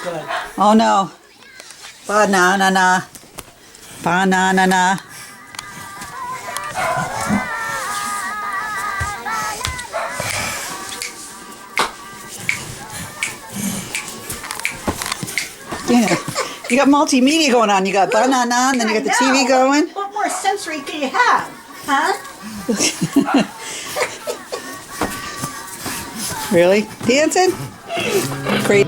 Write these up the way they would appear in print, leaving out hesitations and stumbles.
Good. Oh no. Banana. Banana. Yeah. You got multimedia going on. You got banana, and then you got the TV going. What more sensory can you have? Huh? Really? Dancing? Great.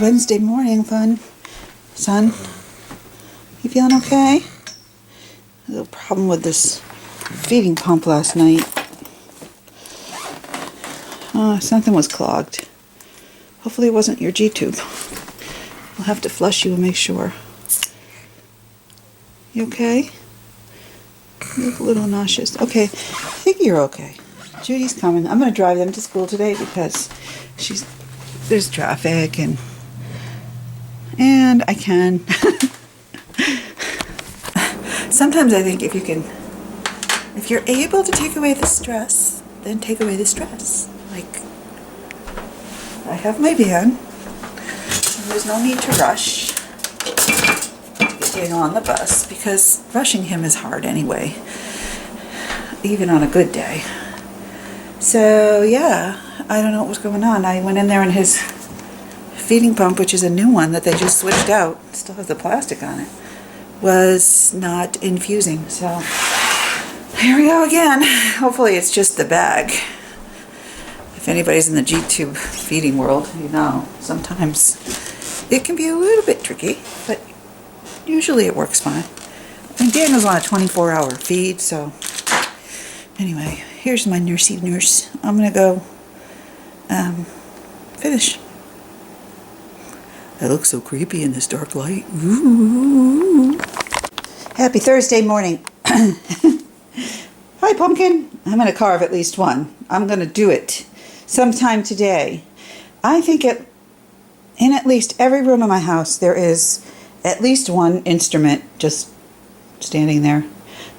Wednesday morning, son. You feeling okay? A little problem with this feeding pump last night. Something was clogged. Hopefully it wasn't your G-tube. We'll have to flush you and make sure. You okay? You look a little nauseous. Okay, I think you're okay. Judy's coming. I'm going to drive them to school today because there's traffic and I can. Sometimes I think if you're able to take away the stress, then take away the stress. Like, I have my van, and there's no need to rush to get Daniel on the bus, because rushing him is hard anyway, even on a good day. So yeah, I don't know what was going on. I went in there and his feeding pump, which is a new one that they just switched out, still has the plastic on it, was not infusing. So here we go again. Hopefully it's just the bag. If anybody's in the G-tube feeding world, you know, sometimes it can be a little bit tricky, but usually it works fine. And Daniel's on a 24-hour feed, so anyway, here's my nursey nurse. I'm gonna go finish. I look so creepy in this dark light. Ooh. Happy Thursday morning. Hi, Pumpkin. I'm going to carve at least one. I'm going to do it sometime today. I think in at least every room of my house there is at least one instrument just standing there.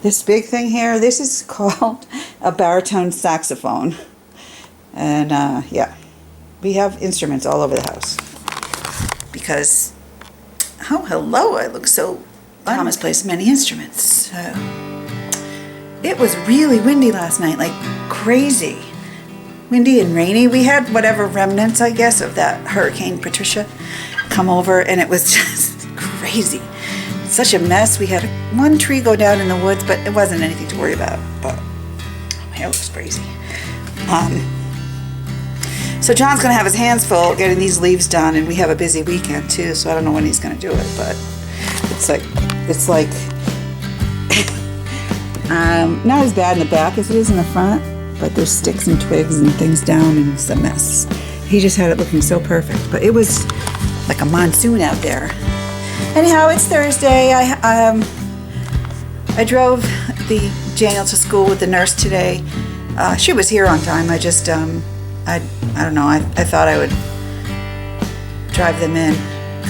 This big thing here, this is called a baritone saxophone. And yeah, we have instruments all over the house. Because, oh hello, I look so Thomas plays many instruments. It was really windy last night, like crazy. Windy and rainy. We had whatever remnants, I guess, of that Hurricane Patricia come over, and it was just crazy. Such a mess. We had one tree go down in the woods, but it wasn't anything to worry about. But my hair looks crazy. So John's going to have his hands full getting these leaves done, and we have a busy weekend too, so I don't know when he's going to do it, but it's like not as bad in the back as it is in the front, but there's sticks and twigs and things down, and it's a mess. He just had it looking so perfect, but it was like a monsoon out there. Anyhow, it's Thursday. I drove Daniel to school with the nurse today. She was here on time. I just I don't know, I thought I would drive them in,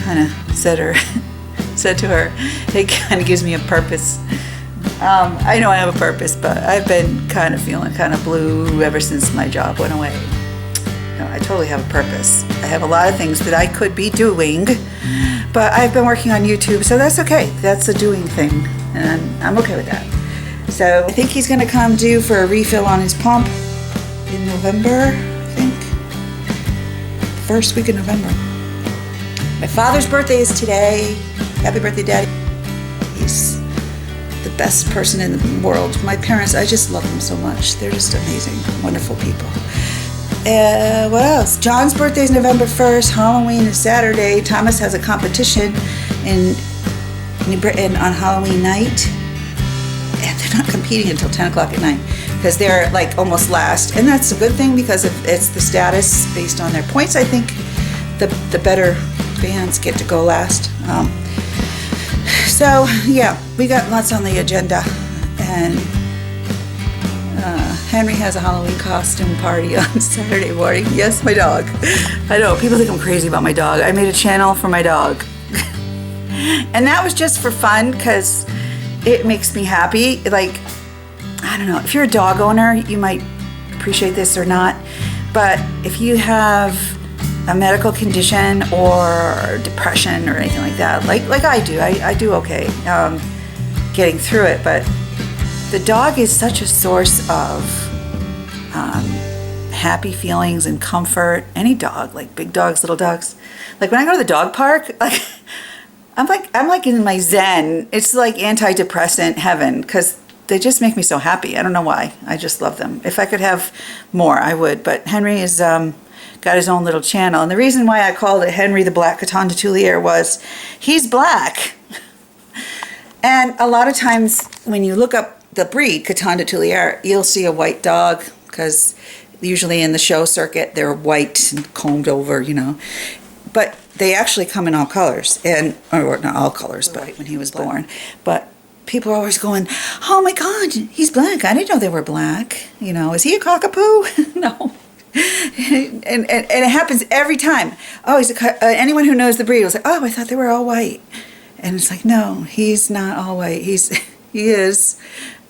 kind of said to her, it kind of gives me a purpose. I know I have a purpose, but I've been kind of feeling kind of blue ever since my job went away. No, I totally have a purpose. I have a lot of things that I could be doing, but I've been working on YouTube, so that's okay. That's a doing thing, and I'm okay with that. So I think he's going to come due for a refill on his pump in November. First week of November. My father's birthday is today. Happy birthday, Daddy. He's the best person in the world. My parents, I just love them so much. They're just amazing, wonderful people. What else? John's birthday is November 1st. Halloween is Saturday. Thomas has a competition on Halloween night. And they're not competing until 10 o'clock at night because they're like almost last. And that's a good thing because it's the status based on their points. I think the better bands get to go last. So yeah, we got lots on the agenda. And Henry has a Halloween costume party on Saturday morning. Yes, my dog. I know, people think I'm crazy about my dog. I made a channel for my dog. And that was just for fun because it makes me happy. Like, I don't know, if you're a dog owner, you might appreciate this or not. But if you have a medical condition or depression or anything like that, like I do, I do okay getting through it. But the dog is such a source of happy feelings and comfort. Any dog, like big dogs, little dogs. Like when I go to the dog park, like I'm like in my zen. It's like antidepressant heaven because they just make me so happy. I don't know why. I just love them. If I could have more, I would. But Henry is got his own little channel, and the reason why I called it Henry the Black Coton de Tulier was he's black. And a lot of times when you look up the breed Coton de Tulier, you'll see a white dog because usually in the show circuit they're white and combed over, you know. But they actually come in all colors, or not all colors, but when he was born. But people are always going, "Oh my God, he's black! I didn't know they were black. You know, is he a cockapoo?" No. And it happens every time. Oh, he's anyone who knows the breed was like, "Oh, I thought they were all white," and it's like, no, he's not all white. He is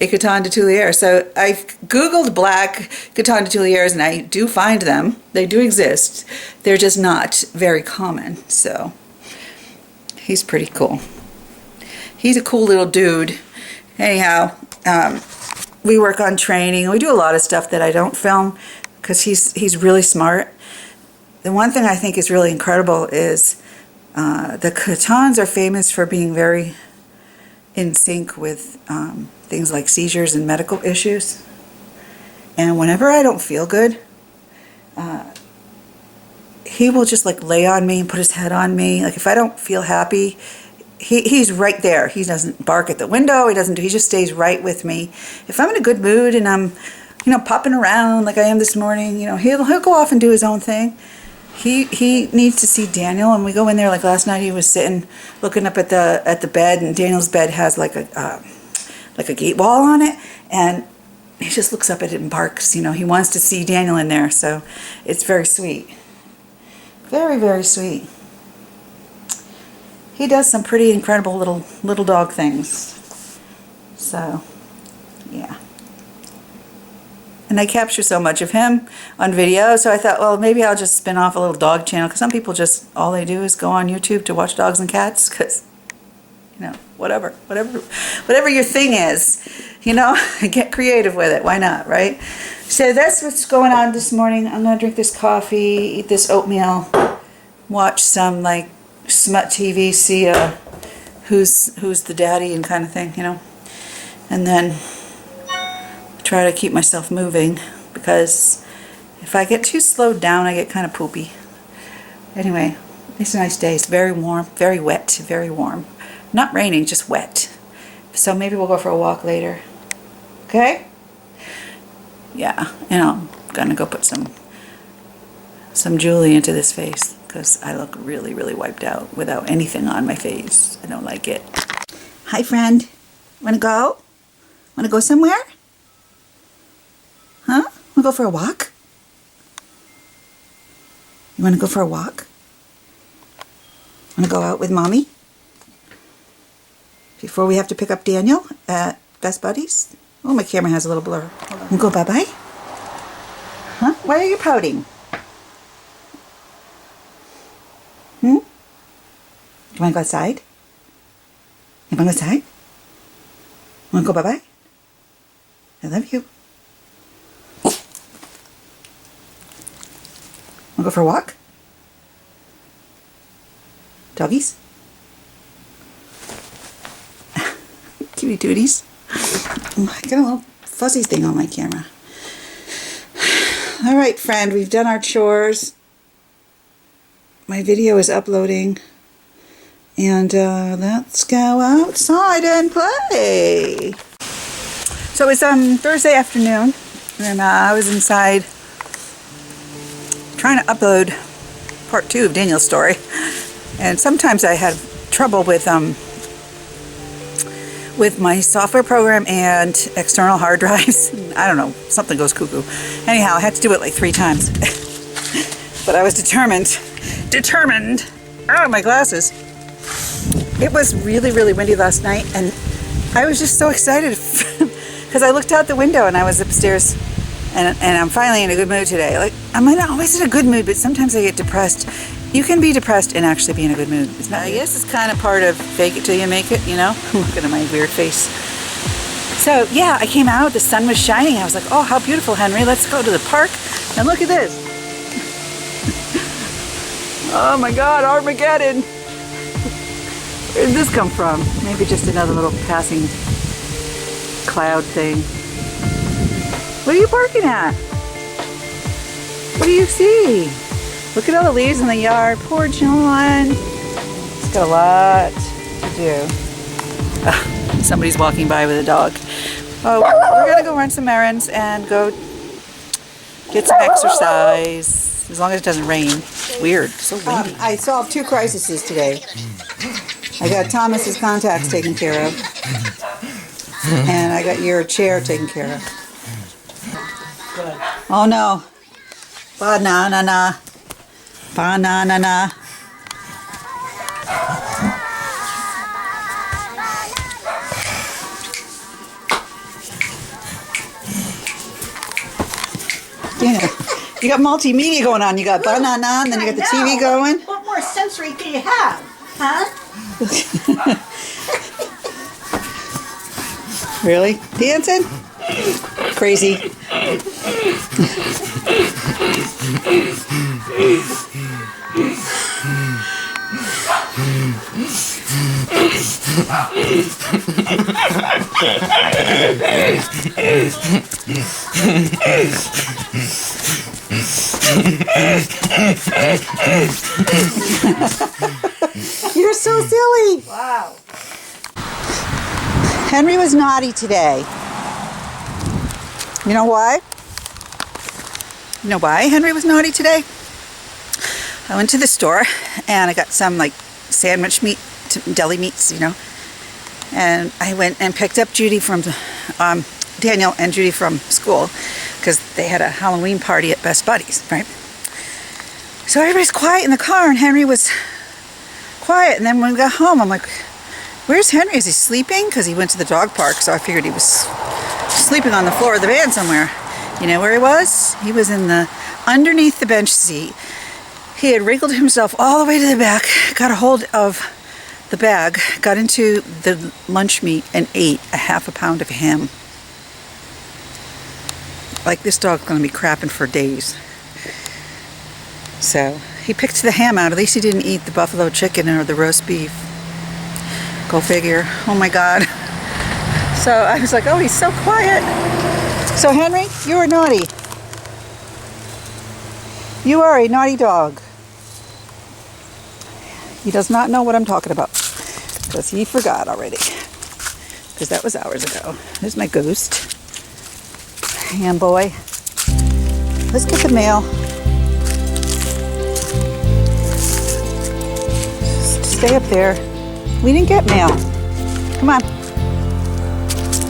a Coton de Tulier. So I've Googled black Coton de Tuliers, and I do find them. They do exist. They're just not very common. So he's pretty cool. He's a cool little dude. Anyhow, we work on training. We do a lot of stuff that I don't film because he's really smart. The one thing I think is really incredible is the Cotons are famous for being very in sync with things like seizures and medical issues. And whenever I don't feel good, he will just like lay on me and put his head on me. Like if I don't feel happy, he's right there. He doesn't bark at the window. He just stays right with me. If I'm in a good mood and I'm, you know, popping around like I am this morning, you know, he'll go off and do his own thing. He needs to see Daniel, and we go in there. Like last night, he was sitting looking up at the bed, and Daniel's bed has like a gate wall on it, and he just looks up at it and barks. You know, he wants to see Daniel in there, so it's very sweet, very, very sweet. He does some pretty incredible little dog things. So, yeah. And I capture so much of him on video, so I thought, well, maybe I'll just spin off a little dog channel, because some people just, all they do is go on YouTube to watch dogs and cats, because, you know, whatever your thing is, you know, get creative with it. Why not, right? So that's what's going on this morning. I'm going to drink this coffee, eat this oatmeal, watch some, like, smut TV, see who's the daddy and kind of thing, you know, and then try to keep myself moving, because if I get too slowed down, I get kind of poopy. Anyway, it's a nice day. It's very warm, very wet, very warm. Not raining, just wet. So maybe we'll go for a walk later. Okay? Yeah, and I'm gonna go put some Julie into this face, because I look really, really wiped out without anything on my face. I don't like it. Hi, friend. Wanna go? Wanna go somewhere? Huh? Wanna go for a walk? You wanna go for a walk? Wanna go out with Mommy? Before we have to pick up Daniel at Best Buddies? Oh, my camera has a little blur. Hold on. Wanna go bye-bye? Huh? Why are you pouting? You wanna go outside? You wanna go outside? Wanna go bye-bye? I love you. Wanna go for a walk? Doggies? Hooty tooties. I got a little fuzzy thing on my camera. All right, friend, we've done our chores. My video is uploading. And let's go outside and play. So it's Thursday afternoon, and I was inside trying to upload part 2 of Daniel's story. And sometimes I had trouble with my software program and external hard drives. I don't know, something goes cuckoo. Anyhow, I had to do it like 3 times. But I was determined. Oh, my glasses. It was really, really windy last night, and I was just so excited because I looked out the window and I was upstairs, and I'm finally in a good mood today. Like, I'm not always in a good mood, but sometimes I get depressed. You can be depressed and actually be in a good mood. I guess it's kind of part of fake it till you make it, you know? Look at my weird face. So, yeah, I came out, the sun was shining. I was like, oh, how beautiful, Henry. Let's go to the park. And look at this. Oh, my God, Armageddon. Where did this come from? Maybe just another little passing cloud thing. What are you barking at? What do you see? Look at all the leaves in the yard. Poor John. He's got a lot to do. Somebody's walking by with a dog. Oh, we're gonna go run some errands and go get some exercise. As long as it doesn't rain. Weird. So windy. I solved 2 crises today. I got Thomas's contacts taken care of, and I got your chair taken care of. Oh no! Banana, banana. Dana, you got multimedia going on. You got banana, and then you got the TV going. What more sensory can you have, huh? Really? Dancing? Crazy. You're so silly. Wow. Henry was naughty today. You know why? You know why Henry was naughty today? I went to the store and I got some like sandwich meat, deli meats, you know. And I went and picked up Judy from, Daniel and Judy from school because they had a Halloween party at Best Buddies, right? So everybody's quiet in the car and Henry was quiet. And then when we got home, I'm like, where's Henry? Is he sleeping? Because he went to the dog park, so I figured he was sleeping on the floor of the van somewhere. You know where he was? He was underneath the bench seat. He had wriggled himself all the way to the back, got a hold of the bag, got into the lunch meat, and ate a half a pound of ham. Like, this dog's gonna be crapping for days. So he picked the ham out. At least he didn't eat the buffalo chicken or the roast beef. Go figure. Oh my God. So I was like, oh, he's so quiet. So Henry, you are naughty. You are a naughty dog. He does not know what I'm talking about because he forgot already. Because that was hours ago. There's my ghost. Ham boy. Let's get the mail. Stay up there. We didn't get mail. Come on.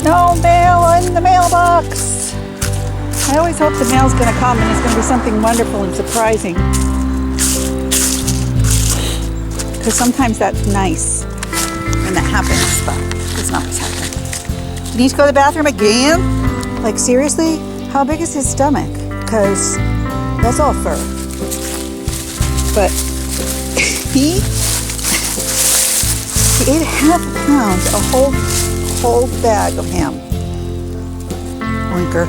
No mail in the mailbox. I always hope the mail's going to come and it's going to be something wonderful and surprising. Because sometimes that's nice when that happens, but it's not always happening. You need to go to the bathroom again? Like, seriously? How big is his stomach? Because that's all fur. But he ate half a pound, a whole bag of ham. Winker.